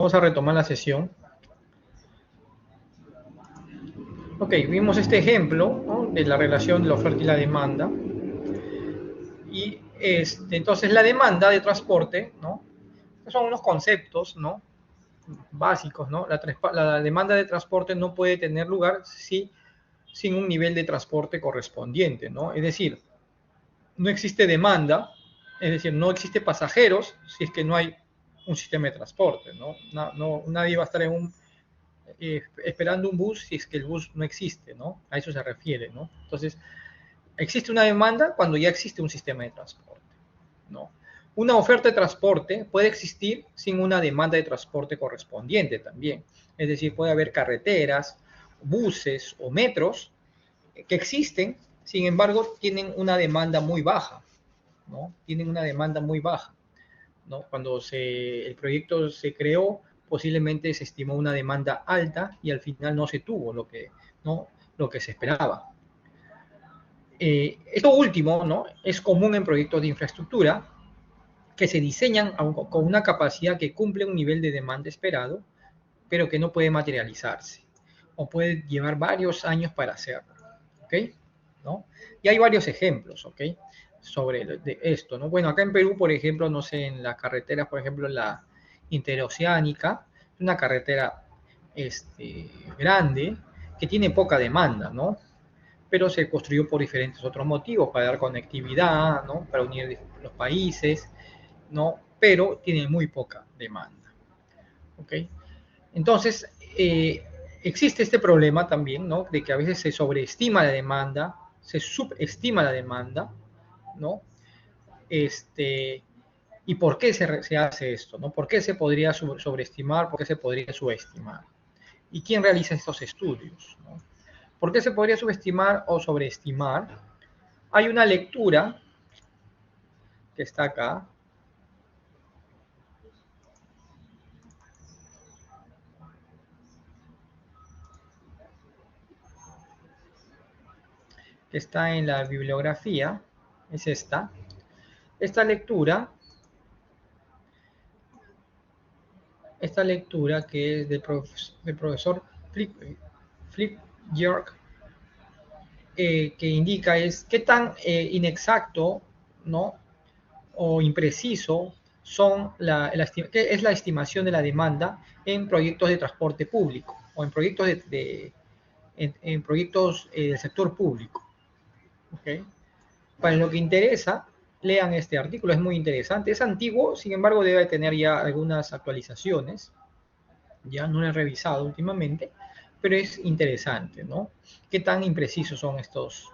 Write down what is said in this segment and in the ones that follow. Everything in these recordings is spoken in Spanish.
Vamos a retomar la sesión. Ok, vimos este ejemplo, ¿no?, de la relación de la oferta y la demanda. Y entonces la demanda de transporte, ¿no?, son unos conceptos, ¿no?, básicos, ¿no? La demanda de transporte no puede tener lugar sin un nivel de transporte correspondiente, ¿no? Es decir, no existe demanda, es decir, no existe pasajeros si es que no hay un sistema de transporte, ¿no? Nadie va a estar esperando un bus si es que el bus no existe, ¿no? A eso se refiere, ¿no? Entonces, existe una demanda cuando ya existe un sistema de transporte, ¿no? Una oferta de transporte puede existir sin una demanda de transporte correspondiente también. Es decir, puede haber carreteras, buses o metros que existen, sin embargo, tienen una demanda muy baja, ¿no? Tienen una demanda muy baja, ¿no? Cuando el proyecto se creó, posiblemente se estimó una demanda alta y al final no se tuvo ¿no?, lo que se esperaba. Esto último, ¿no?, es común en proyectos de infraestructura que se diseñan con una capacidad que cumple un nivel de demanda esperado, pero que no puede materializarse o puede llevar varios años para hacerlo, ¿ok? ¿No? Y hay varios ejemplos, ¿ok?, de esto, ¿no? Bueno, acá en Perú, por ejemplo, no sé, en las carreteras, por ejemplo, la interoceánica, una carretera grande que tiene poca demanda, ¿no? Pero se construyó por diferentes otros motivos, para dar conectividad, ¿no?, para unir los países, ¿no? Pero tiene muy poca demanda, ¿ok? Entonces, existe este problema también, ¿no?, de que a veces se sobreestima la demanda, se subestima la demanda, ¿no? ¿Y por qué se hace esto, ¿no? ¿Por qué se podría sobreestimar? ¿Por qué se podría subestimar? ¿Y quién realiza estos estudios, ¿no? ¿Por qué se podría subestimar o sobreestimar? Hay una lectura que está acá, que está en la bibliografía, es esta. Esta lectura que es del profesor Flip York, que indica es qué tan inexacto, ¿no?, o impreciso qué es la estimación de la demanda en proyectos de transporte público o en proyectos en proyectos del sector público, ¿okay? Para lo que interesa, lean este artículo, es muy interesante. Es antiguo, sin embargo, debe tener ya algunas actualizaciones. Ya no lo he revisado últimamente, pero es interesante, ¿no? ¿Qué tan imprecisos son estas,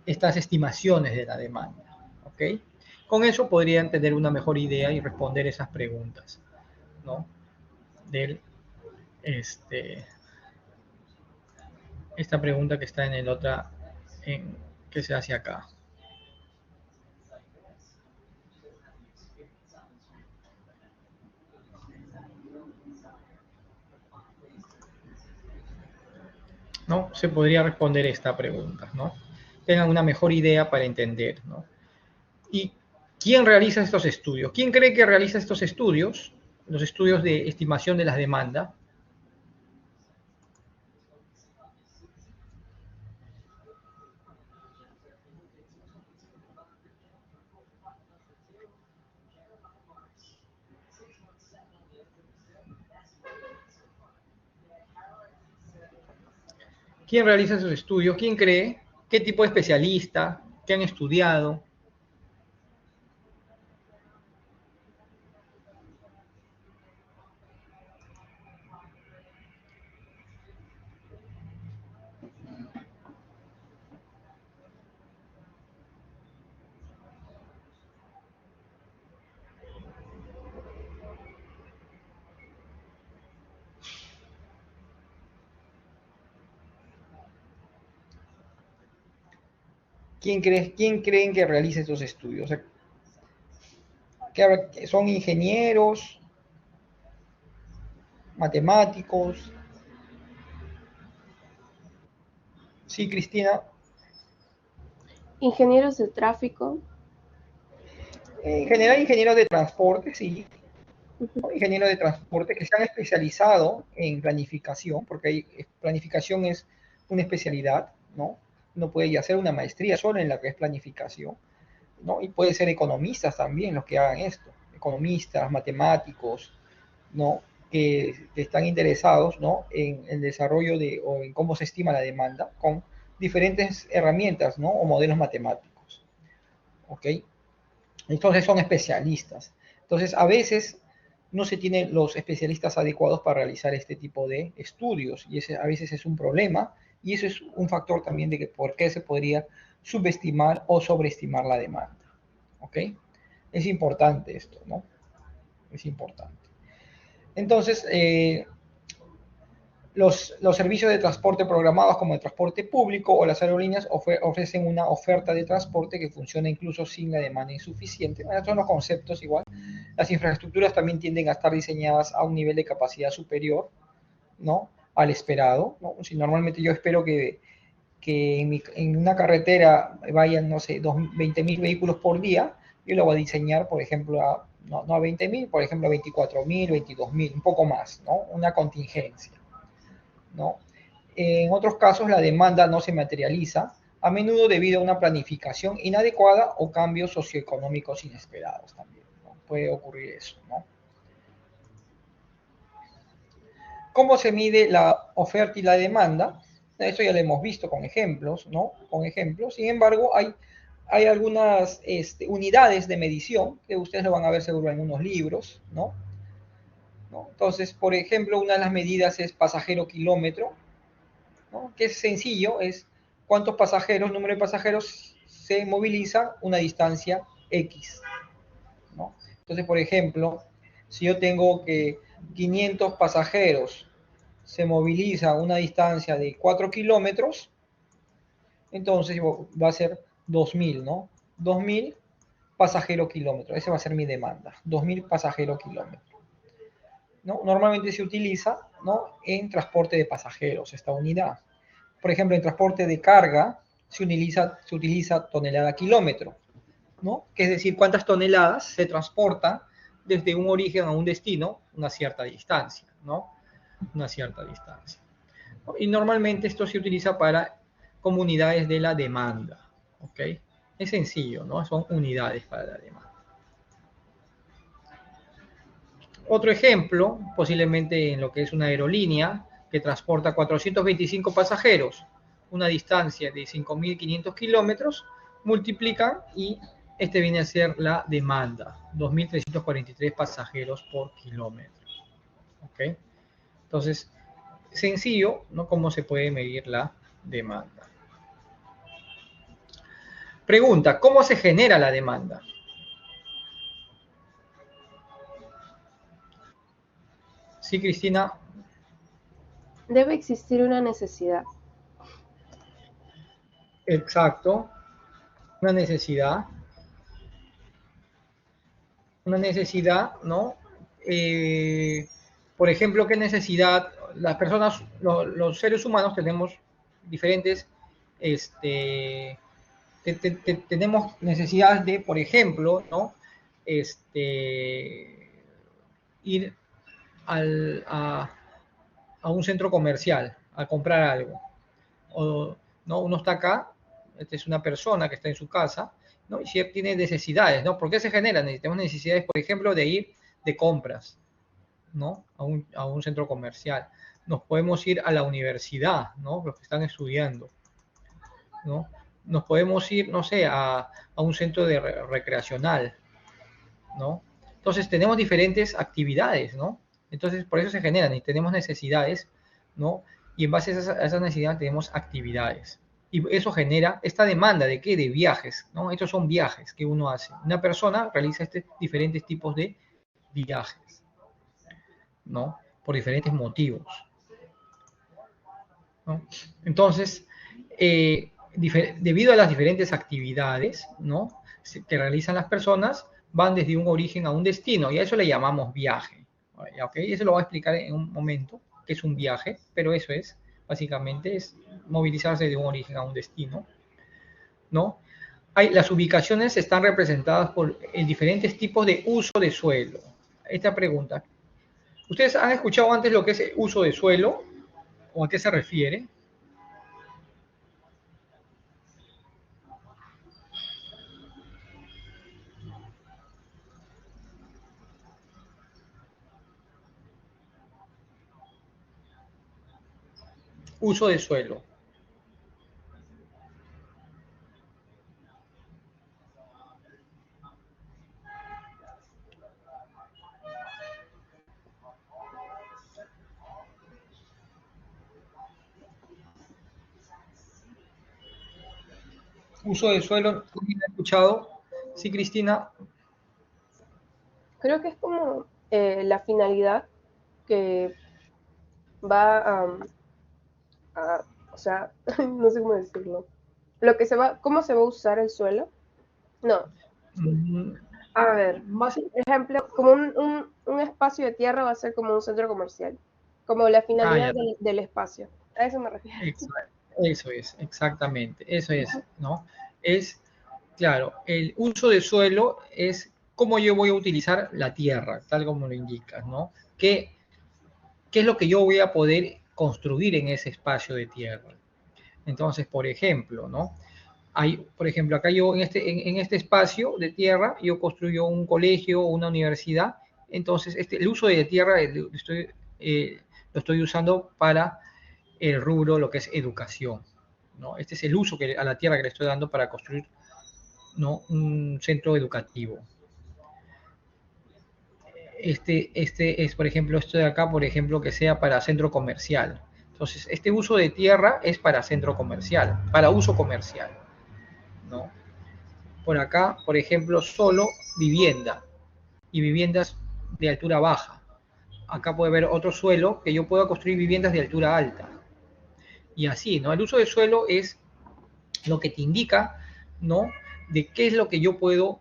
estas estimaciones de la demanda? ¿Ok? Con eso podrían tener una mejor idea y responder esas preguntas, ¿no? Del, este, esta pregunta que está en el otra, que se hace acá. ¿No? Se podría responder esta pregunta, ¿no? Tengan una mejor idea para entender, ¿no? ¿Y quién realiza estos estudios? ¿Quién cree que realiza estos estudios? Los estudios de estimación de las demandas. ¿Quién realiza esos estudios? ¿Quién cree? ¿Qué tipo de especialista? ¿Qué han estudiado? ¿Quién creen que realiza estos estudios? O sea, ¿son ingenieros, matemáticos? Sí, Cristina. Ingenieros de tráfico. En general, ingenieros de transporte, sí, ¿no? Ingenieros de transporte que se han especializado en planificación, porque planificación es una especialidad, ¿no? Uno puede hacer una maestría solo en la que es planificación, ¿no? Y puede ser economistas también los que hagan esto, economistas, matemáticos, ¿no? Que están interesados, ¿no? En el desarrollo de, o en cómo se estima la demanda con diferentes herramientas, ¿no? O modelos matemáticos, ¿ok? Entonces son especialistas. Entonces a veces no se tienen los especialistas adecuados para realizar este tipo de estudios y ese a veces es un problema y eso es un factor también de que por qué se podría subestimar o sobreestimar la demanda. ¿Ok? Es importante esto, ¿no? Es importante. Entonces, los servicios de transporte programados como el transporte público o las aerolíneas ofrecen una oferta de transporte que funciona incluso sin la demanda insuficiente. Bueno, son los conceptos igual. Las infraestructuras también tienden a estar diseñadas a un nivel de capacidad superior, ¿no? Al esperado, ¿no? Si normalmente yo espero que en una carretera vayan, no sé, 20.000 vehículos por día, yo lo voy a diseñar, por ejemplo, no a 20.000, por ejemplo, a 24.000, 22.000, un poco más, ¿no? Una contingencia, ¿no? En otros casos, la demanda no se materializa, a menudo debido a una planificación inadecuada o cambios socioeconómicos inesperados también, ¿no? Puede ocurrir eso, ¿no? ¿Cómo se mide la oferta y la demanda? Eso ya lo hemos visto con ejemplos, ¿no? Con ejemplos. Sin embargo, hay algunas unidades de medición que ustedes lo van a ver seguro en unos libros, ¿no? ¿No? Entonces, por ejemplo, una de las medidas es pasajero kilómetro, ¿no? Que es sencillo, es cuántos pasajeros, número de pasajeros se movilizan una distancia X, ¿no? Entonces, por ejemplo, si yo tengo que 500 pasajeros se moviliza a una distancia de 4 kilómetros, entonces va a ser 2.000, ¿no? 2.000 pasajeros kilómetros, esa va a ser mi demanda, 2.000 pasajeros kilómetros, ¿no? Normalmente se utiliza, ¿no? En transporte de pasajeros esta unidad. Por ejemplo, en transporte de carga se utiliza tonelada kilómetro, ¿no? Que es decir, cuántas toneladas se transportan desde un origen a un destino una cierta distancia, ¿no? Una cierta distancia. Y normalmente esto se utiliza para comunidades de la demanda, ¿ok? Es sencillo, ¿no? Son unidades para la demanda. Otro ejemplo, posiblemente en lo que es una aerolínea que transporta 425 pasajeros, una distancia de 5.500 kilómetros, multiplican y este viene a ser la demanda, 2.343 pasajeros por kilómetro. ¿Ok? Entonces, sencillo, ¿no? ¿Cómo se puede medir la demanda? Pregunta, ¿cómo se genera la demanda? Sí, Cristina. Debe existir una necesidad. Exacto. Una necesidad. Una necesidad, ¿no? Eh, por ejemplo, ¿qué necesidad? Las personas, los seres humanos tenemos diferentes, este, tenemos necesidades de, por ejemplo, ¿no? Ir al, a un centro comercial a comprar algo. O, ¿no? Uno está acá, esta es una persona que está en su casa, ¿no? Y si tiene necesidades, ¿no? ¿Por qué se generan? Tenemos necesidades, por ejemplo, de ir de compras, ¿no? A un centro comercial. Nos podemos ir a la universidad, ¿no? Los que están estudiando, ¿no? Nos podemos ir, no sé, a un centro de recreacional, ¿no? Entonces tenemos diferentes actividades, ¿no? Entonces por eso se generan y tenemos necesidades, ¿no? Y en base a esas necesidades tenemos actividades. Y eso genera esta demanda de qué? De viajes, ¿no? Estos son viajes que uno hace. Una persona realiza diferentes tipos de viajes, ¿no? Por diferentes motivos, ¿no? Entonces, debido a las diferentes actividades, ¿no? Que realizan las personas, van desde un origen a un destino y a eso le llamamos viaje. ¿Okay? Eso lo voy a explicar en un momento, que es un viaje, pero eso básicamente es movilizarse de un origen a un destino, ¿no? las ubicaciones están representadas por diferentes tipos de uso de suelo. Esta pregunta. ¿Ustedes han escuchado antes lo que es uso de suelo? ¿O a qué se refiere? Uso de suelo. Uso de suelo, ¿alguien ha escuchado? Sí, Cristina. Creo que es como la finalidad que va o sea, no sé cómo decirlo. Lo que se va, ¿cómo se va a usar el suelo? No, Mm, a ver, más, ejemplo, como un espacio de tierra va a ser como un centro comercial, como la finalidad ya, del espacio. A eso me refiero. eso es, exactamente, eso es, ¿no? Es, claro, el uso de suelo es cómo yo voy a utilizar la tierra, tal como lo indicas, ¿no? ¿Qué es lo que yo voy a poder construir en ese espacio de tierra? Entonces, por ejemplo, ¿no? Por ejemplo, acá yo en este espacio de tierra, yo construyo un colegio o una universidad, entonces el uso de tierra lo estoy usando para el rubro, lo que es educación, ¿no? Este es el uso a la tierra que le estoy dando para construir, ¿no? Un centro educativo. Este es, por ejemplo, esto de acá, por ejemplo, que sea para centro comercial. Entonces, este uso de tierra es para centro comercial, para uso comercial, ¿no? Por acá, por ejemplo, solo vivienda y viviendas de altura baja. Acá puede haber otro suelo que yo pueda construir viviendas de altura alta. Y así, ¿no? El uso de suelo es lo que te indica, ¿no? De qué es lo que yo puedo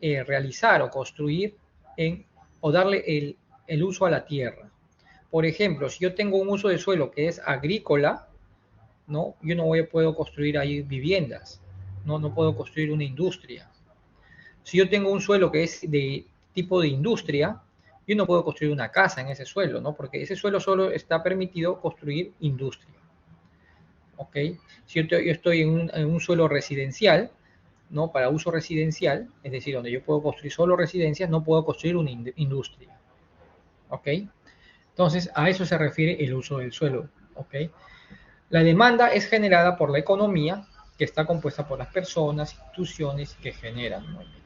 realizar o construir o darle el uso a la tierra. Por ejemplo, si yo tengo un uso de suelo que es agrícola, ¿no? Yo no puedo construir ahí viviendas, ¿no? No puedo construir una industria. Si yo tengo un suelo que es de tipo de industria, yo no puedo construir una casa en ese suelo, ¿no? Porque ese suelo solo está permitido construir industria. ¿Ok? Si yo estoy en un suelo residencial, ¿no? Para uso residencial, es decir, donde yo puedo construir solo residencias, no puedo construir una industria. ¿Ok? Entonces, a eso se refiere el uso del suelo. ¿Ok? La demanda es generada por la economía, que está compuesta por las personas, instituciones que generan movimiento.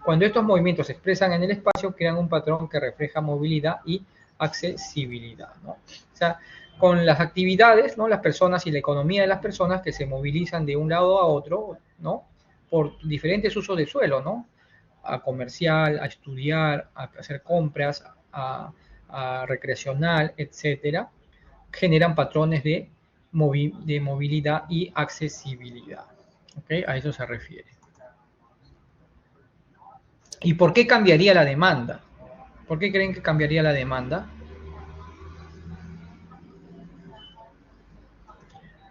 Cuando estos movimientos se expresan en el espacio, crean un patrón que refleja movilidad y accesibilidad, ¿no? O sea, con las actividades, ¿no? Las personas y la economía de las personas que se movilizan de un lado a otro, ¿no? Por diferentes usos de suelo, ¿no? A comercial, a estudiar, a hacer compras, a recreacional, etcétera, generan patrones de movilidad y accesibilidad. ¿Ok? A eso se refiere. ¿Y por qué cambiaría la demanda? ¿Por qué creen que cambiaría la demanda?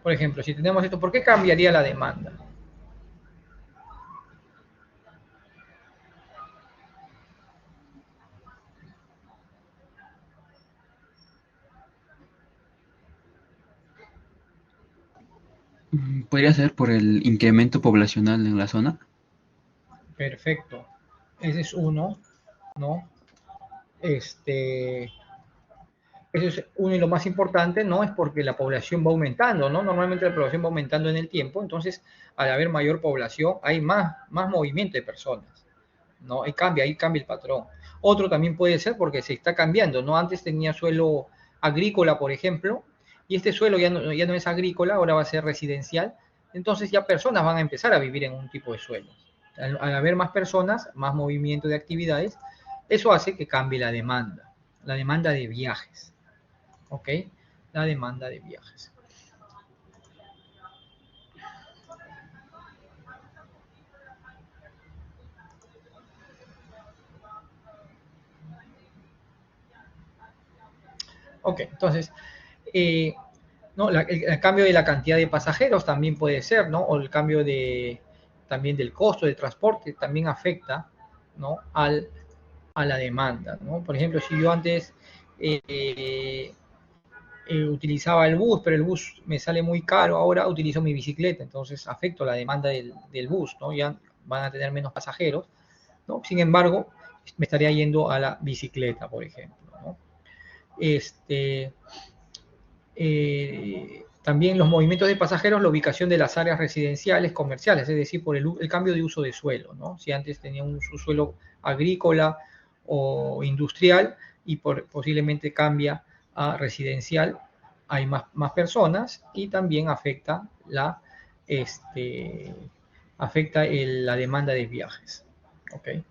Por ejemplo, si tenemos esto, ¿por qué cambiaría la demanda? Podría ser por el incremento poblacional en la zona. Perfecto. Ese es uno, ¿no? Este, ese es uno y lo más importante, ¿no? Es porque la población va aumentando, ¿no? Normalmente la población va aumentando en el tiempo, entonces al haber mayor población hay más movimiento de personas, ¿no? Ahí cambia el patrón. Otro también puede ser porque se está cambiando, ¿no? Antes tenía suelo agrícola, por ejemplo, y este suelo ya no es agrícola, ahora va a ser residencial, entonces ya personas van a empezar a vivir en un tipo de suelo. Al haber más personas, más movimiento de actividades, eso hace que cambie la demanda de viajes, ¿ok? La demanda de viajes. Ok, entonces, eh, ¿no? El cambio de la cantidad de pasajeros también puede ser, ¿no? O el cambio también del costo de transporte, también afecta, ¿no? A la demanda, ¿no? Por ejemplo, si yo antes utilizaba el bus, pero el bus me sale muy caro, ahora utilizo mi bicicleta, entonces afecto la demanda del bus, ¿no? Ya van a tener menos pasajeros, ¿no? Sin embargo, me estaría yendo a la bicicleta, por ejemplo, ¿no? También los movimientos de pasajeros, la ubicación de las áreas residenciales, comerciales, es decir, por el cambio de uso de suelo, ¿no? Si antes tenía un suelo agrícola o industrial y posiblemente cambia a residencial, hay más personas y también afecta la demanda de viajes. ¿Okay?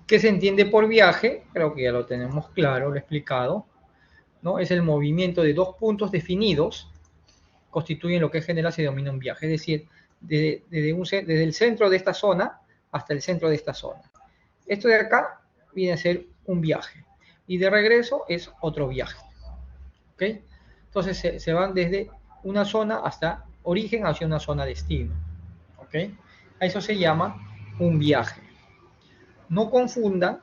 ¿Qué se entiende por viaje? Creo que ya lo tenemos claro, lo he explicado, ¿no? Es el movimiento de dos puntos definidos, constituyen lo que en general se denomina un viaje, es decir, desde el centro de esta zona hasta el centro de esta zona. Esto de acá viene a ser un viaje y de regreso es otro viaje. ¿Okay? Entonces se van desde una zona hasta origen hacia una zona destino. ¿Okay? A eso se llama un viaje. No confundan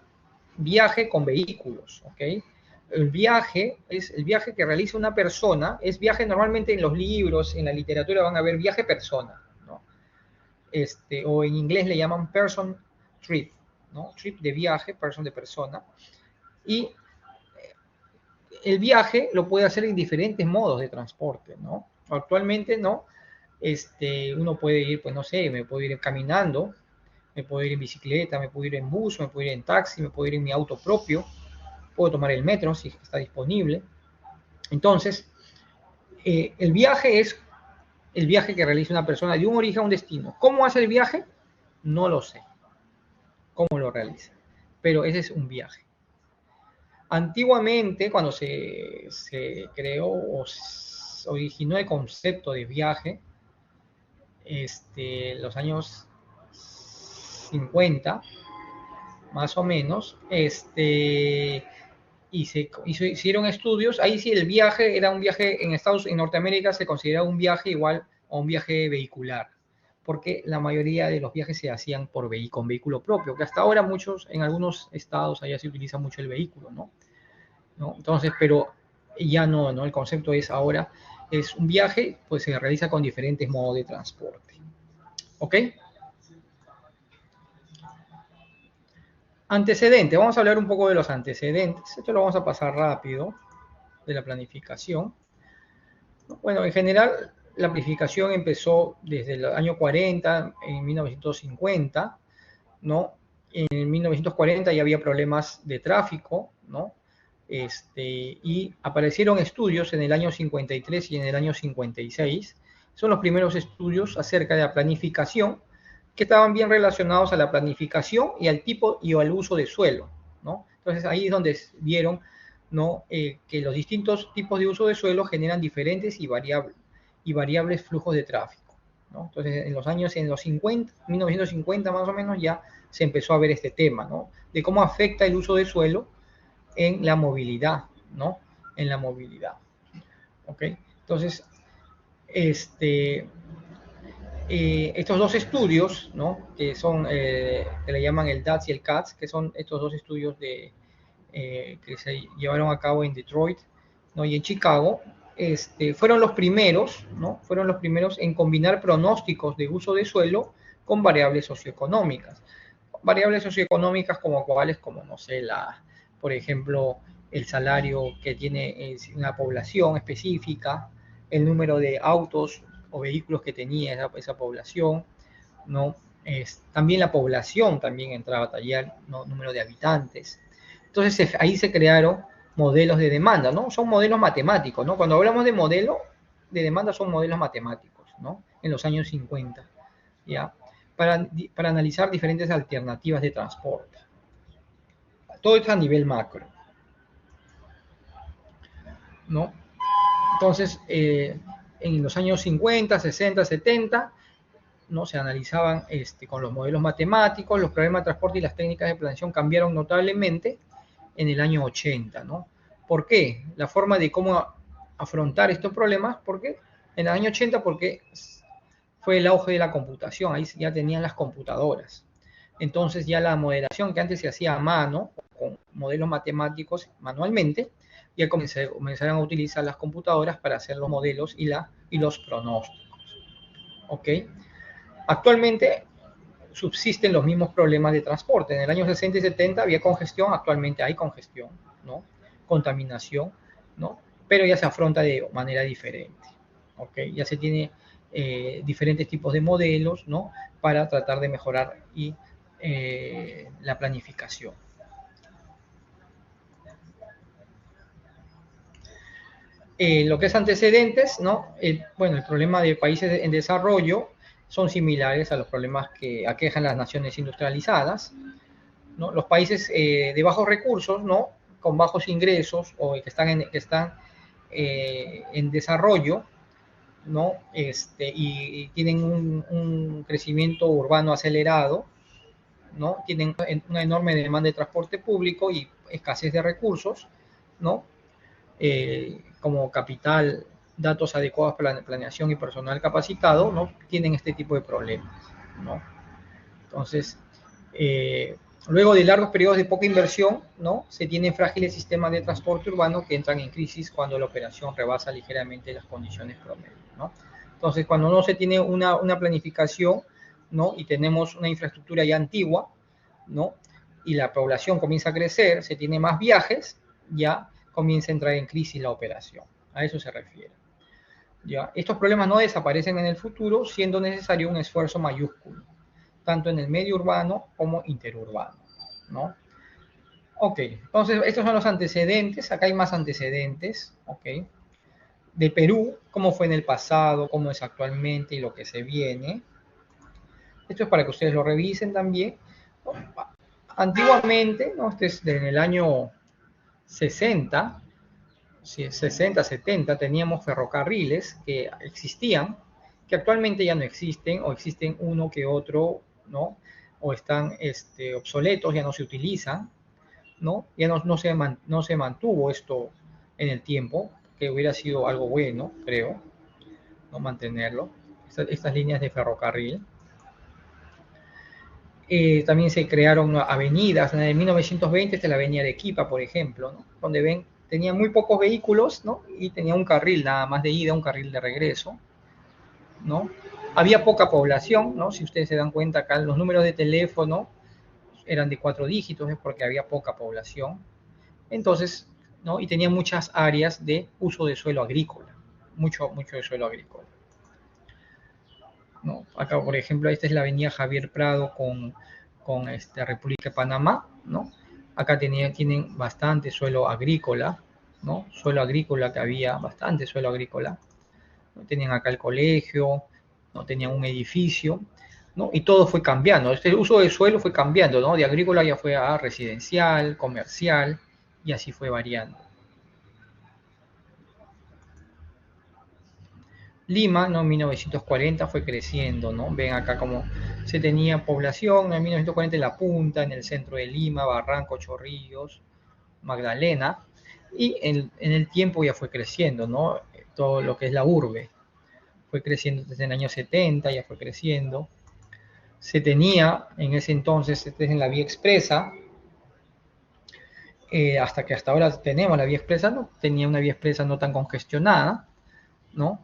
viaje con vehículos. ¿Okay? El viaje es el viaje que realiza una persona, es viaje normalmente en los libros, en la literatura van a ver viaje persona, ¿no? O en inglés le llaman person trip, ¿no? Trip de viaje, person de persona. Y el viaje lo puede hacer en diferentes modos de transporte, ¿no? Actualmente, ¿no? Uno puede ir, pues no sé, me puedo ir caminando, me puedo ir en bicicleta, me puedo ir en bus, me puedo ir en taxi, me puedo ir en mi auto propio, puedo tomar el metro si está disponible. Entonces, el viaje es el viaje que realiza una persona de un origen a un destino. ¿Cómo hace el viaje? No lo sé. ¿Cómo lo realiza? Pero ese es un viaje. Antiguamente, cuando se creó o se originó el concepto de viaje, los años 50, más o menos, y se hicieron estudios, ahí sí el viaje era un viaje en Norteamérica se consideraba un viaje igual a un viaje vehicular, porque la mayoría de los viajes se hacían con vehículo propio, que hasta ahora en algunos estados allá se utiliza mucho el vehículo, ¿no? Entonces, pero ya no, el concepto es ahora, es un viaje, pues se realiza con diferentes modos de transporte. ¿Ok? Antecedentes, vamos a hablar un poco de los antecedentes, esto lo vamos a pasar rápido, de la planificación. Bueno, en general, la planificación empezó desde el año 40, en 1950, ¿no? En 1940 ya había problemas de tráfico, ¿no? Y aparecieron estudios en el año 53 y en el año 56. Son los primeros estudios acerca de la planificación que estaban bien relacionados a la planificación y al tipo y al uso de suelo, ¿no? Entonces ahí es donde vieron, ¿no? Que los distintos tipos de uso de suelo generan diferentes y variables flujos de tráfico, ¿no? Entonces en los 50, 1950 más o menos ya se empezó a ver este tema, ¿no? De cómo afecta el uso de suelo en la movilidad, ¿no? En la movilidad. ¿Ok? Entonces, estos dos estudios, ¿no? Que son, que le llaman el DATS y el CATS, que son estos dos estudios que se llevaron a cabo en Detroit, ¿no? Y en Chicago, fueron los primeros, ¿no? Fueron los primeros en combinar pronósticos de uso de suelo con variables socioeconómicas. Variables socioeconómicas como cuáles, como, no sé, por ejemplo, el salario que tiene una población específica, el número de autos o vehículos que tenía esa población, ¿no? También la población también entraba a tallar, ¿no? Número de habitantes. Entonces ahí se crearon modelos de demanda, ¿no? Son modelos matemáticos, ¿no? Cuando hablamos de modelo de demanda son modelos matemáticos, ¿no? En los años 50, ¿ya? Para analizar diferentes alternativas de transporte. Todo esto a nivel macro, ¿no? Entonces, en los años 50, 60, 70, ¿no? Se analizaban con los modelos matemáticos, los problemas de transporte y las técnicas de planeación cambiaron notablemente en el año 80, ¿no? ¿Por qué? La forma de cómo afrontar estos problemas, ¿por qué? En el año 80, porque fue el auge de la computación, ahí ya tenían las computadoras. Entonces ya la modelación que antes se hacía a mano, con modelos matemáticos manualmente, ya comenzaron a utilizar las computadoras para hacer los modelos y los pronósticos. ¿Ok? Actualmente subsisten los mismos problemas de transporte. En el año 60 y 70 había congestión, actualmente hay congestión, ¿no? Contaminación, ¿no? Pero ya se afronta de manera diferente, ¿ok? Ya se tiene diferentes tipos de modelos, ¿no? Para tratar de mejorar la planificación. Lo que es antecedentes, ¿no? Bueno, el problema de países en desarrollo son similares a los problemas que aquejan las naciones industrializadas, ¿no? Los países de bajos recursos, ¿no? Con bajos ingresos o que están en desarrollo, ¿no? Y tienen un crecimiento urbano acelerado, ¿no? Tienen una enorme demanda de transporte público y escasez de recursos, ¿no? Como capital, datos adecuados para la planeación y personal capacitado, ¿no? Tienen este tipo de problemas, ¿no? Entonces, luego de largos periodos de poca inversión, ¿no? Se tienen frágiles sistemas de transporte urbano que entran en crisis cuando la operación rebasa ligeramente las condiciones promedio, ¿no? Entonces, cuando no se tiene una planificación, ¿no? Y tenemos una infraestructura ya antigua, ¿no? Y la población comienza a crecer, se tiene más viajes, ya comienza a entrar en crisis la operación. A eso se refiere. ¿Ya? Estos problemas no desaparecen en el futuro, siendo necesario un esfuerzo mayúsculo, tanto en el medio urbano como interurbano, ¿no? Ok, entonces estos son los antecedentes, acá hay más antecedentes, ok, de Perú, cómo fue en el pasado, cómo es actualmente y lo que se viene. Esto es para que ustedes lo revisen también, ¿no? Antiguamente, ¿no? Este es en el año 60, 60, 70, teníamos ferrocarriles que existían, que actualmente ya no existen, o existen uno que otro, ¿no? O están obsoletos, ya no se utilizan, ¿no? Ya no se mantuvo esto en el tiempo, que hubiera sido algo bueno, creo, no mantenerlo, estas líneas de ferrocarril. También se crearon avenidas, en 1920 está la avenida de Arequipa, por ejemplo, ¿no? Donde ven, tenía muy pocos vehículos, ¿no? Y tenía un carril nada más de ida, un carril de regreso, ¿no? Había poca población, ¿no? Si ustedes se dan cuenta acá, los números de teléfono eran de 4 dígitos, es porque había poca población. Entonces, ¿no? Y tenía muchas áreas de uso de suelo agrícola, mucho de suelo agrícola, ¿no? Acá, por ejemplo, esta es la avenida Javier Prado con República de Panamá, ¿no? Acá tienen bastante suelo agrícola, ¿no? Suelo agrícola, que había bastante suelo agrícola, ¿no? Tenían acá el colegio, ¿no? Tenían un edificio, ¿no? Y todo fue cambiando, este uso del suelo fue cambiando, ¿no? De agrícola ya fue a residencial, comercial, y así fue variando. Lima, ¿no? En 1940 fue creciendo, ¿no? Ven acá como se tenía población, ¿no? En 1940 en La Punta, en el centro de Lima, Barranco, Chorrillos, Magdalena, y en el tiempo ya fue creciendo, ¿no? Todo lo que es la urbe, fue creciendo desde el año 70, ya fue creciendo. Se tenía en ese entonces, en la vía expresa, hasta que hasta ahora tenemos la vía expresa, ¿no? Tenía una vía expresa no tan congestionada, ¿no?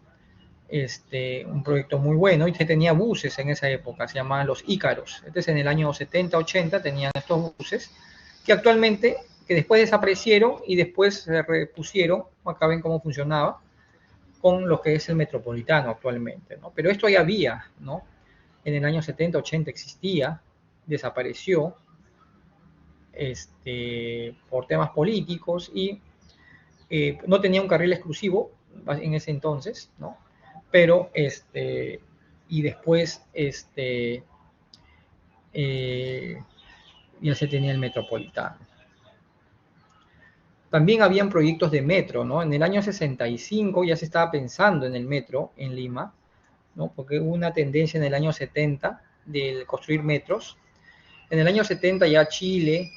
Un proyecto muy bueno, y se tenía buses en esa época, se llamaban los Ícaros. En el año 70, 80 tenían estos buses, que actualmente, que después desaparecieron y después se repusieron, acá ven cómo funcionaba, con lo que es el metropolitano actualmente, ¿no? Pero esto ya había, ¿no? En el año 70, 80 existía, desapareció, por temas políticos, y no tenía un carril exclusivo en ese entonces, ¿no? Pero y después ya se tenía el metropolitano. También habían proyectos de metro, ¿no? En el año 65 ya se estaba pensando en el metro en Lima, ¿no? Porque hubo una tendencia en el año 70 de construir metros. En el año 70 ya Chile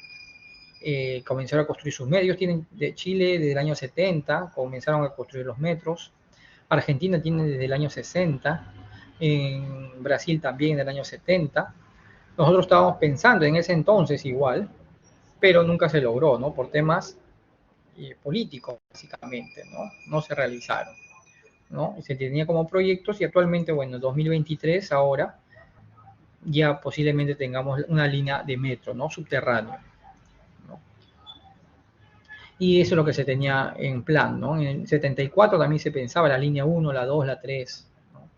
comenzaron a construir sus medios, tienen de Chile desde el año 70, comenzaron a construir los metros. Argentina tiene desde el año 60, en Brasil también en el año 70. Nosotros estábamos pensando en ese entonces igual, pero nunca se logró, ¿no? Por temas políticos, básicamente, ¿no? No se realizaron, ¿no? Se tenía como proyectos y actualmente, bueno, en 2023 ahora ya posiblemente tengamos una línea de metro, ¿no? Subterráneo, ¿no? Y eso es lo que se tenía en plan, ¿no? En el 74 también se pensaba la línea 1, la 2, la 3, ¿no?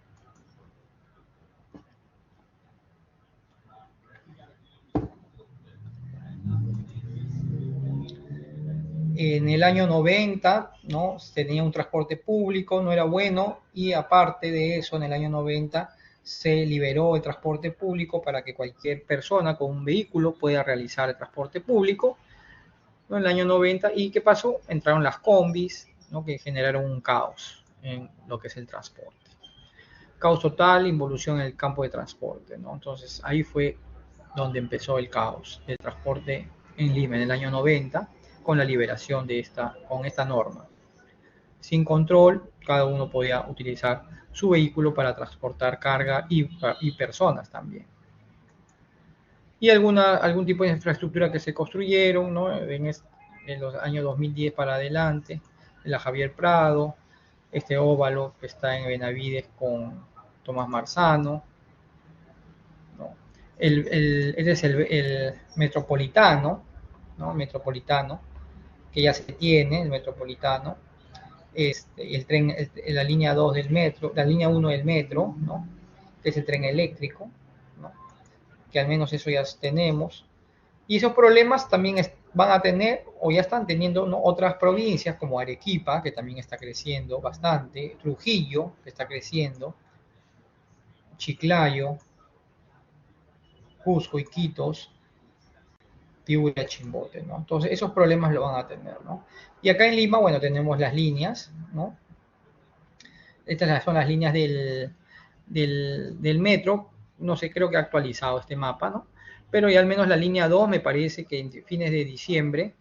En el año 90, ¿no? Se tenía un transporte público, no era bueno, y aparte de eso, en el año 90 se liberó el transporte público para que cualquier persona con un vehículo pueda realizar el transporte público, ¿no? En el año 90, ¿y qué pasó? Entraron las combis, ¿no? Que generaron un caos en lo que es el transporte. Caos total, involución en el campo de transporte, ¿no? Entonces ahí fue donde empezó el caos del transporte en Lima en el año 90 con la liberación de con esta norma. Sin control, cada uno podía utilizar su vehículo para transportar carga y personas también. Y algún tipo de infraestructura que se construyeron, ¿no? En los años 2010 para adelante, en la Javier Prado, este óvalo que está en Benavides con Tomás Marzano, ¿no? Ese es el metropolitano, ¿no? El metropolitano, que ya se tiene, el metropolitano, el tren, la línea 2 del metro, la línea 1 del metro, ¿no? Que es el tren eléctrico, ¿no? Que al menos eso ya tenemos. Y esos problemas también van a tener, o ya están teniendo, ¿no? Otras provincias como Arequipa, que también está creciendo bastante, Trujillo, que está creciendo, Chiclayo, Cusco, Iquitos, Piura, Chimbote, ¿no? Entonces, esos problemas lo van a tener, ¿no? Y acá en Lima, bueno, tenemos las líneas, ¿no? Estas son las líneas del metro. No sé, creo que ha actualizado este mapa, ¿no? Pero ya al menos la línea 2 me parece que en fines de diciembre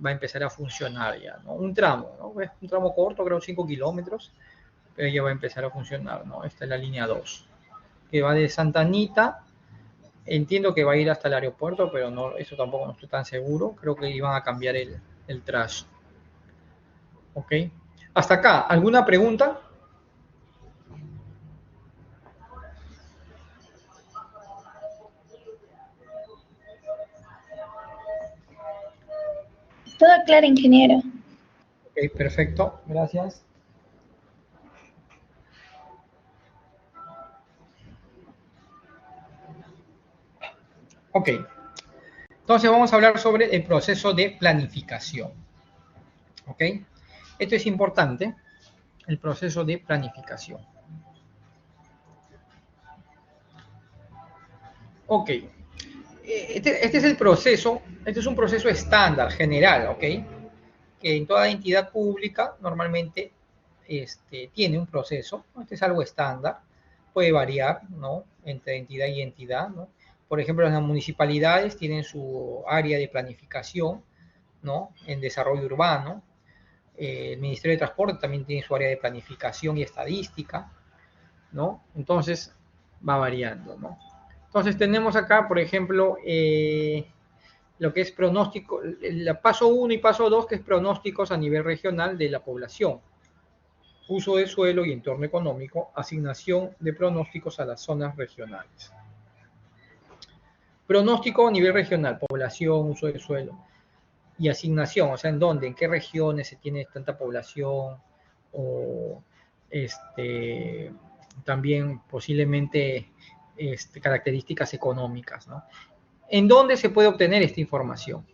va a empezar a funcionar ya, ¿no? Un tramo, ¿no? Es un tramo corto, creo 5 kilómetros, pero ya va a empezar a funcionar, ¿no? Esta es la línea 2, que va de Santa Anita. Entiendo que va a ir hasta el aeropuerto, pero no, eso tampoco no estoy tan seguro. Creo que iban a cambiar el trazo. ¿Ok? Hasta acá, ¿alguna pregunta? Todo claro, ingeniero. Ok, perfecto, gracias. Ok, entonces vamos a hablar sobre el proceso de planificación. ¿Ok? Esto es importante, el proceso de planificación. Ok, este es el proceso, este es un proceso estándar, general, ¿ok? Que en toda entidad pública normalmente tiene un proceso, ¿no? Este es algo estándar, puede variar, ¿no? Entre entidad y entidad, ¿no? Por ejemplo, las municipalidades tienen su área de planificación, ¿no? En desarrollo urbano. El Ministerio de Transporte también tiene su área de planificación y estadística, ¿no? Entonces, va variando, ¿no? Entonces, tenemos acá, por ejemplo, lo que es pronóstico, el paso 1 y paso 2, que es pronósticos a nivel regional de la población. Uso de suelo y entorno económico, asignación de pronósticos a las zonas regionales. Pronóstico a nivel regional, población, uso de suelo y asignación, o sea, en dónde, en qué regiones se tiene tanta población, o también posiblemente características económicas, ¿no? ¿En dónde se puede obtener esta información?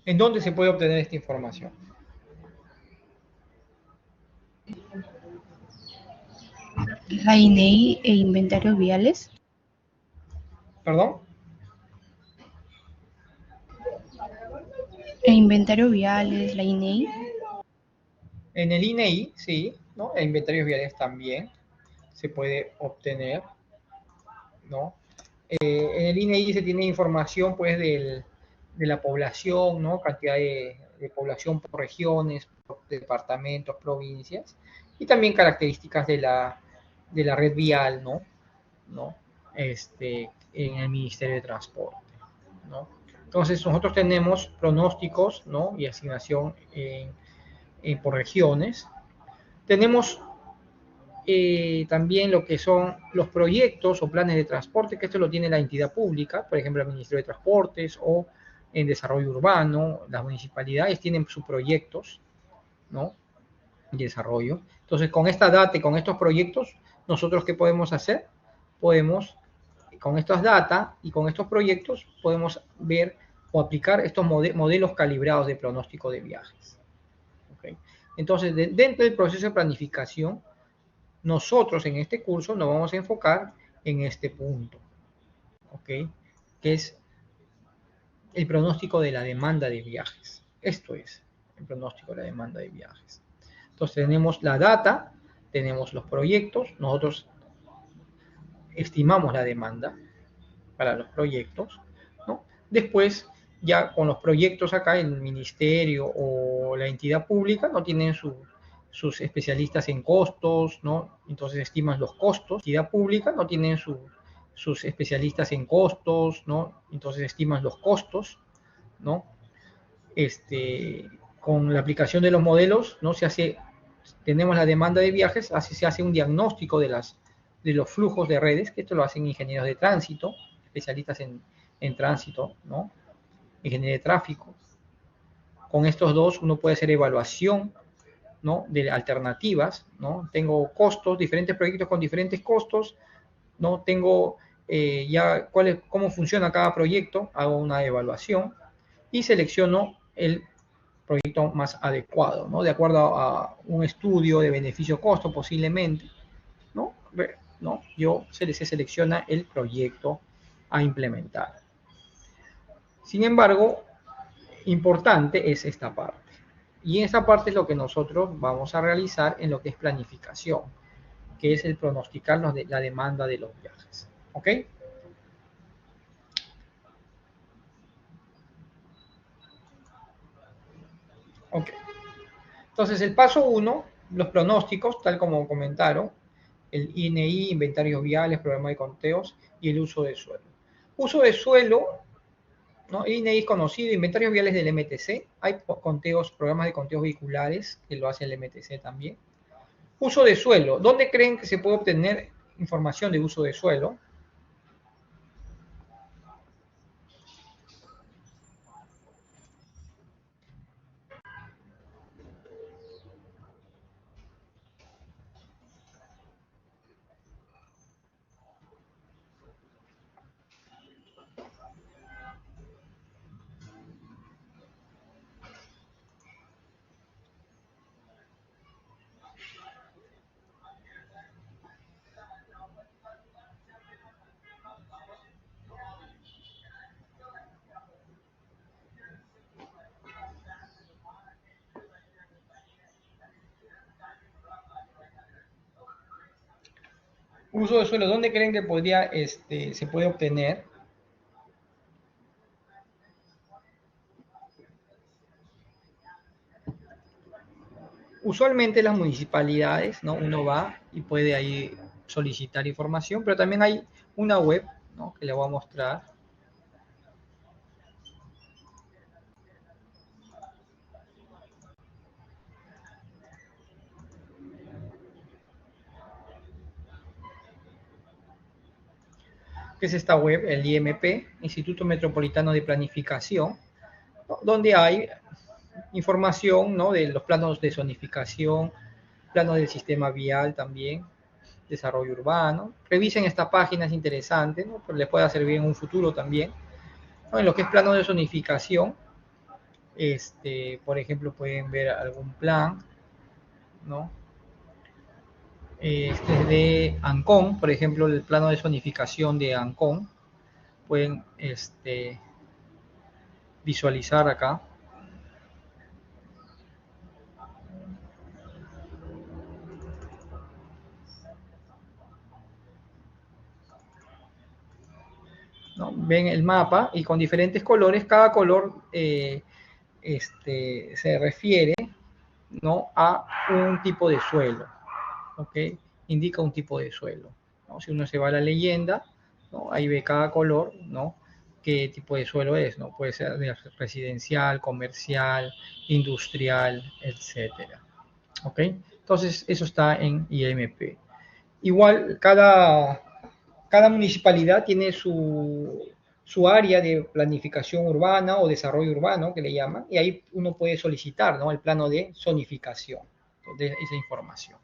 ¿En dónde se puede obtener esta información? La INEI e inventarios viales. ¿Perdón? E inventario viales, la INEI. En el INEI, sí, ¿no? E inventarios viales también se puede obtener, ¿no? En el INEI se tiene información, pues, de la población, ¿no? Cantidad de población por regiones, por departamentos, provincias, y también características de la red vial, ¿no? ¿No? En el Ministerio de Transporte, ¿no? Entonces, nosotros tenemos pronósticos, ¿no? Y asignación por regiones. Tenemos también lo que son los proyectos o planes de transporte, que esto lo tiene la entidad pública, por ejemplo, el Ministerio de Transportes o en Desarrollo Urbano, las municipalidades tienen sus proyectos, ¿no? De desarrollo. Entonces, con esta data y con estos proyectos, nosotros ¿qué podemos hacer? Podemos, con estas data y con estos proyectos, podemos ver o aplicar estos modelos calibrados de pronóstico de viajes. ¿Okay? Entonces, dentro del proceso de planificación, nosotros en este curso nos vamos a enfocar en este punto, ¿ok? Que es el pronóstico de la demanda de viajes. Esto es el pronóstico de la demanda de viajes. Entonces tenemos la data, tenemos los proyectos, nosotros estimamos la demanda para los proyectos, ¿no? Después, ya con los proyectos acá, el ministerio o la entidad pública no tienen sus especialistas en costos, ¿no? Entonces estiman los costos. La entidad pública no tienen sus especialistas en costos, ¿no? Entonces estiman los costos, ¿no? Con la aplicación de los modelos, ¿no? Tenemos la demanda de viajes, se hace un diagnóstico de los flujos de redes, que esto lo hacen ingenieros de tránsito, especialistas en tránsito, ¿no? Ingeniería de tráfico. Con estos dos uno puede hacer evaluación, ¿no? De alternativas, ¿no? Tengo costos, diferentes proyectos con diferentes costos, ¿no? Tengo cómo funciona cada proyecto, hago una evaluación y selecciono el proyecto más adecuado, ¿no? De acuerdo a un estudio de beneficio-costo posiblemente, ¿no? ¿No? Se selecciona el proyecto a implementar. Sin embargo, importante es esta parte. Y en esta parte es lo que nosotros vamos a realizar en lo que es planificación, que es el pronosticar la demanda de los viajes. ¿Ok? Ok. Entonces, el paso 1, los pronósticos, tal como comentaron, el INEI, inventarios viales, programa de conteos y el uso de suelo. Uso de suelo, ¿no? El INEI es conocido, inventarios viales del MTC, hay programas de conteos vehiculares que lo hace el MTC también. Uso de suelo, ¿dónde creen que se puede obtener información de uso de suelo? Uso de suelo, ¿dónde creen que se puede obtener? Usualmente las municipalidades, ¿no? Uno va y puede ahí solicitar información, pero también hay una web, ¿no? Que le voy a mostrar. Que es esta web, el IMP, Instituto Metropolitano de Planificación, ¿no? Donde hay información, ¿no? De los planos de zonificación, planos del sistema vial también, desarrollo urbano. Revisen esta página, es interesante, ¿no? Pero les puede servir en un futuro también, ¿no? En lo que es plano de zonificación, por ejemplo, pueden ver algún plan, ¿no? Este es de Ancón, por ejemplo, el plano de zonificación de Ancón. Pueden visualizar acá. ¿no? Ven el mapa y con diferentes colores, cada color se refiere, ¿no?, a un tipo de suelo, ¿ok? Indica un tipo de suelo, ¿no? Si uno se va a la leyenda, ¿no?, ahí ve cada color, ¿no?, qué tipo de suelo es, ¿no? Puede ser de residencial, comercial, industrial, etcétera, ¿ok? Entonces, eso está en IMP. Igual, cada municipalidad tiene su área de planificación urbana o desarrollo urbano, que le llaman, y ahí uno puede solicitar, ¿no?, el plano de zonificación de esa información.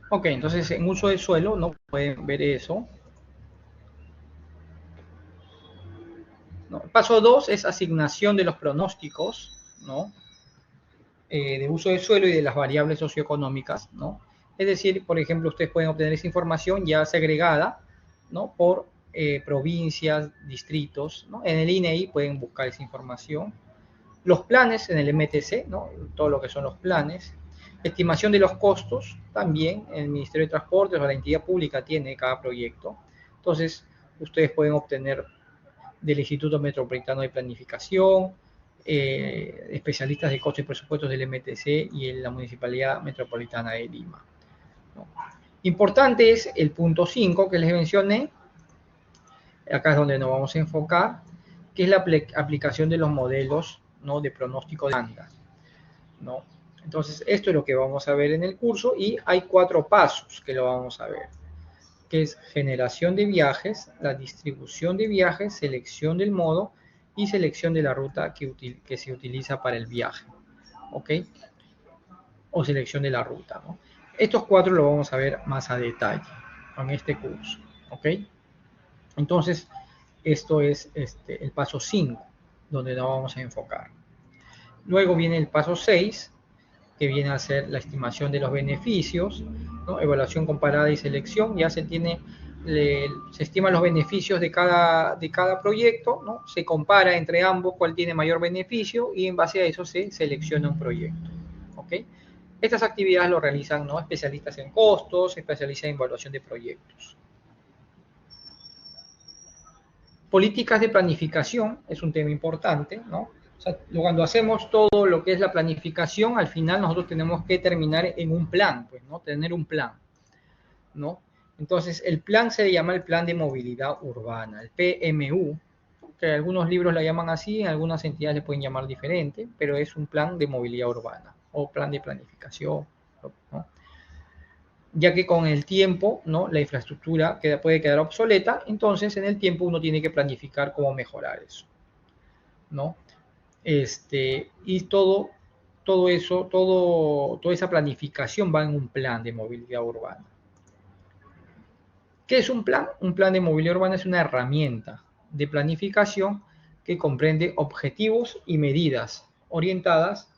Ok, entonces en uso del suelo no pueden ver eso. ¿No? Paso 2 es asignación de los pronósticos, ¿no?, de uso del suelo y de las variables socioeconómicas, ¿no? Es decir, por ejemplo, ustedes pueden obtener esa información ya segregada, ¿no?, por provincias, distritos, ¿no? En el INEI pueden buscar esa información. Los planes en el MTC, ¿no?, todo lo que son los planes. Estimación de los costos, también el Ministerio de Transportes o la entidad pública tiene cada proyecto. Entonces, ustedes pueden obtener del Instituto Metropolitano de Planificación, especialistas de costos y presupuestos del MTC y en la Municipalidad Metropolitana de Lima, ¿no? Importante es el punto 5 que les mencioné, acá es donde nos vamos a enfocar, que es la aplicación de los modelos, ¿no?, de pronóstico de demanda, ¿no? Entonces, esto es lo que vamos a ver en el curso y hay 4 pasos que lo vamos a ver, que es generación de viajes, la distribución de viajes, selección del modo y selección de la ruta que se utiliza para el viaje, ¿ok? O selección de la ruta, ¿no? Estos 4 lo vamos a ver más a detalle en este curso, ¿ok? Entonces, esto es el paso 5, donde nos vamos a enfocar. Luego viene el paso 6, que viene a ser la estimación de los beneficios, ¿no?, evaluación comparada y selección. Ya se estiman los beneficios de cada proyecto, ¿no?, se compara entre ambos cuál tiene mayor beneficio y en base a eso se selecciona un proyecto, ¿ok? Estas actividades lo realizan, ¿no?, especialistas en costos, especialistas en evaluación de proyectos. Políticas de planificación es un tema importante, ¿no? O sea, cuando hacemos todo lo que es la planificación, al final nosotros tenemos que terminar en un plan, pues, ¿no? Tener un plan, ¿no? Entonces, el plan se llama el Plan de Movilidad Urbana, el PMU, que algunos libros la llaman así, en algunas entidades le pueden llamar diferente, pero es un plan de movilidad urbana o plan de planificación, ¿no? Ya que con el tiempo, ¿no?, la infraestructura puede quedar obsoleta, entonces en el tiempo uno tiene que planificar cómo mejorar eso, ¿no? Y todo eso, toda esa planificación va en un plan de movilidad urbana. ¿Qué es un plan? Un plan de movilidad urbana es una herramienta de planificación que comprende objetivos y medidas orientadas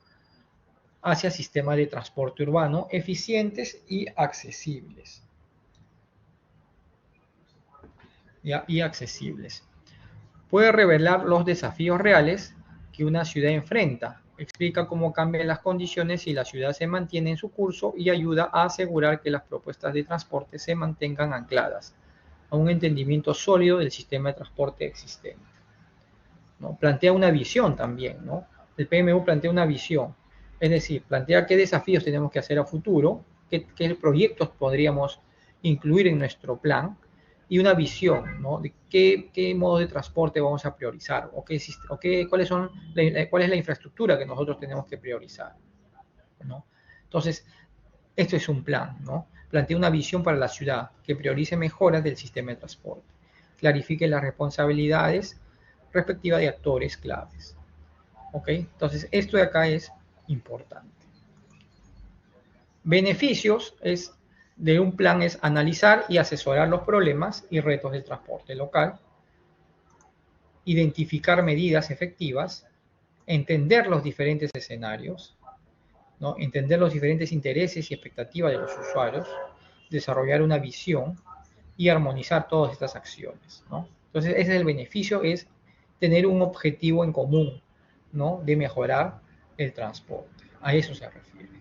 hacia sistemas de transporte urbano eficientes y accesibles. Y accesibles. Puede revelar los desafíos reales que una ciudad enfrenta, explica cómo cambian las condiciones si la ciudad se mantiene en su curso y ayuda a asegurar que las propuestas de transporte se mantengan ancladas a un entendimiento sólido del sistema de transporte existente, ¿no? Plantea una visión también, ¿no? El PMU plantea una visión, es decir, plantea qué desafíos tenemos que hacer a futuro, qué proyectos podríamos incluir en nuestro plan, y una visión, ¿no?, de qué modos de transporte vamos a priorizar o cuál es la infraestructura que nosotros tenemos que priorizar, ¿no? Entonces, esto es un plan, ¿no? Plantea una visión para la ciudad que priorice mejoras del sistema de transporte, clarifique las responsabilidades respectivas de actores claves, ¿ok? Entonces, esto de acá es importante. Beneficios es de un plan es analizar y asesorar los problemas y retos del transporte local, identificar medidas efectivas, entender los diferentes escenarios, ¿no? Entender los diferentes intereses y expectativas de los usuarios, desarrollar una visión y armonizar todas estas acciones, ¿no? Entonces, ese es el beneficio, es tener un objetivo en común, ¿no? De mejorar el transporte. A eso se refiere.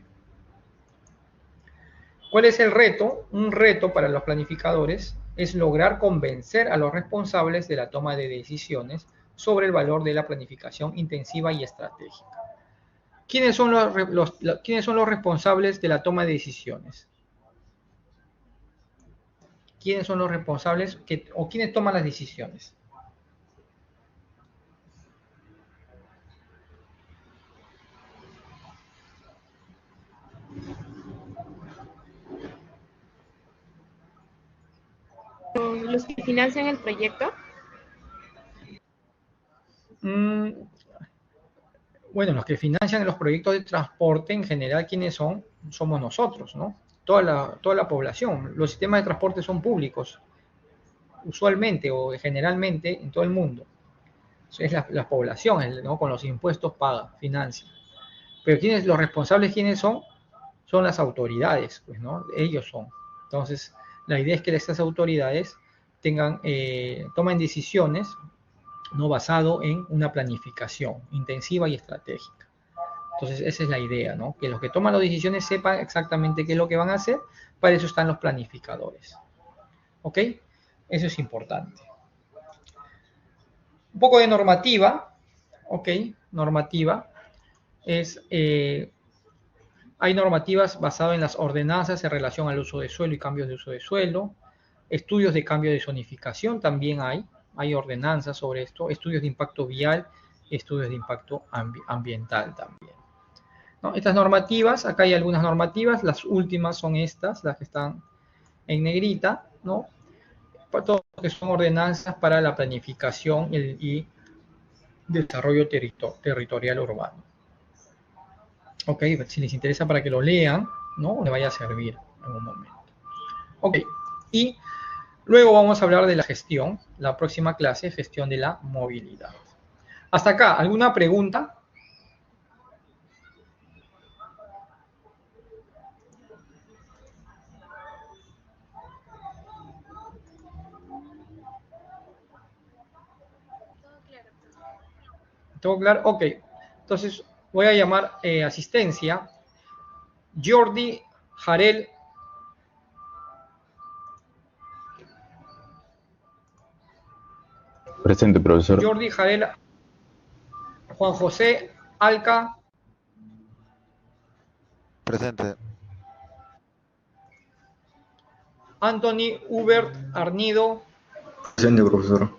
¿Cuál es el reto? Un reto para los planificadores es lograr convencer a los responsables de la toma de decisiones sobre el valor de la planificación intensiva y estratégica. ¿Quiénes son quiénes son los responsables de la toma de decisiones? ¿Quiénes son los responsables o quiénes toman las decisiones? Los que financian el proyecto. Bueno, los que financian los proyectos de transporte en general, ¿quiénes son? Somos nosotros, ¿no? Toda la población. Los sistemas de transporte son públicos, usualmente o generalmente en todo el mundo. Es la población, ¿no? Con los impuestos paga, financia. Pero los responsables, ¿quiénes son? Son las autoridades, pues, ¿no? Ellos son. Entonces, la idea es que estas autoridades tomen decisiones, ¿no? Basado en una planificación intensiva y estratégica. Entonces, esa es la idea, ¿no? Que los que toman las decisiones sepan exactamente qué es lo que van a hacer. Para eso están los planificadores. ¿Ok? Eso es importante. Un poco de normativa. ¿Ok? Normativa. Hay normativas basadas en las ordenanzas en relación al uso de suelo y cambios de uso de suelo. Estudios de cambio de zonificación también hay ordenanzas sobre esto, estudios de impacto vial, estudios de impacto ambiental también, ¿no? Estas normativas, acá hay algunas normativas, las últimas son estas, las que están en negrita, ¿no? Todo lo que son ordenanzas para la planificación y desarrollo territorial urbano. Ok, si les interesa para que lo lean, ¿no? Le vaya a servir en un momento. Ok, y luego vamos a hablar de la gestión, la próxima clase, gestión de la movilidad. Hasta acá, ¿alguna pregunta? ¿Todo claro? Ok, entonces voy a llamar asistencia. Jordi Jarel. Presente, profesor. Jordi Jarel. Juan José Alca. Presente. Anthony Hubert Arnido. Presente, profesor.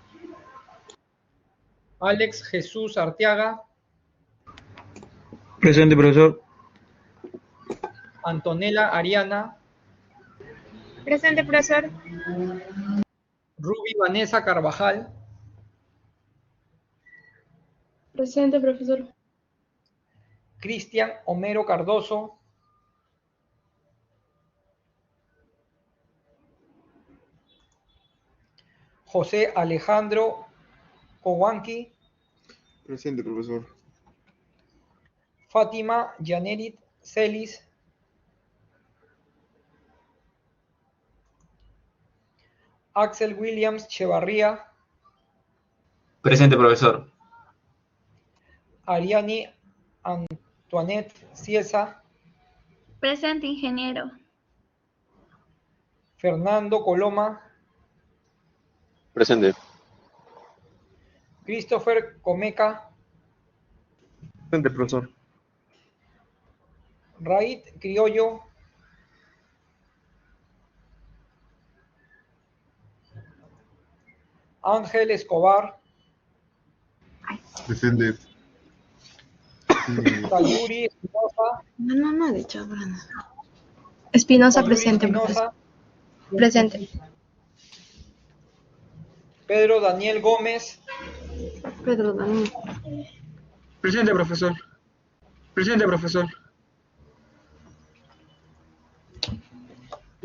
Alex Jesús Arteaga. Presente, profesor. Antonella Ariana. Presente, profesor. Ruby Vanessa Carvajal. Presente, profesor. Cristian Homero Cardoso. José Alejandro Kowanki. Presente, profesor. Fátima Yanerit Celis. Axel Williams Chevarría. Presente, profesor. Ariani Antoinette Ciesa. Presente, ingeniero. Fernando Coloma. Presente. Christopher Comeca. Presente, profesor. Raid Criollo. Ángel Escobar. Presente. Sayuri Espinosa. No, de hecho, bueno. Espinosa, Sayuri presente, Espinosa. profesor. Presente. Pedro Daniel Gómez. Pedro Daniel. Presente, profesor. Presente, profesor.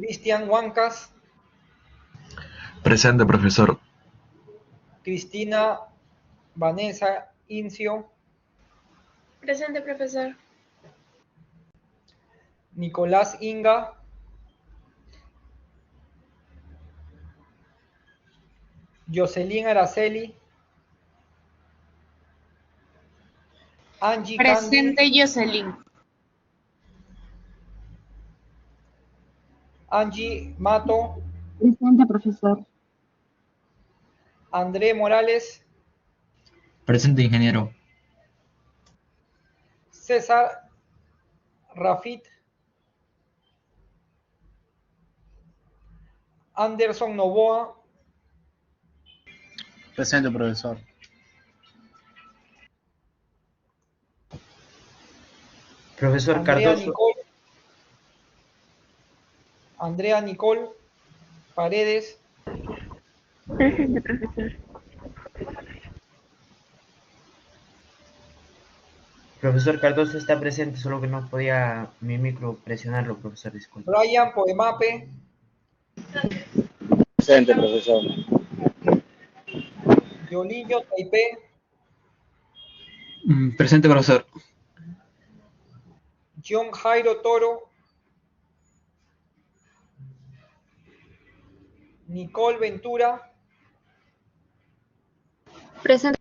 Cristian Huancas, Presente, profesor. Cristina Vanessa Incio, Presente, profesor. Nicolás Inga, Jocelyn Araceli, Angie Candy, Presente, Jocelyn. Angie Mato, Presente, profesor. André Morales, Presente, ingeniero. César Rafit, Anderson Novoa, Presente, profesor. Profesor Cardoso. Andrea Nicole Paredes, Presente, profesor. Profesor Cardoso está presente, solo que no podía mi micro presionarlo, profesor, disculpe. Brian Poemape, Presente, profesor. Yolinho Taipei, Presente, profesor. John Jairo Toro, Nicole Ventura, Presente.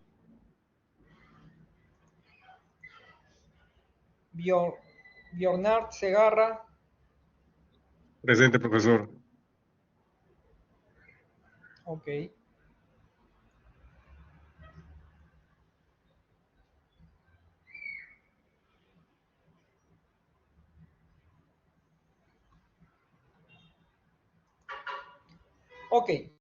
Bjornard Segarra, Presente, profesor. ok. Ok.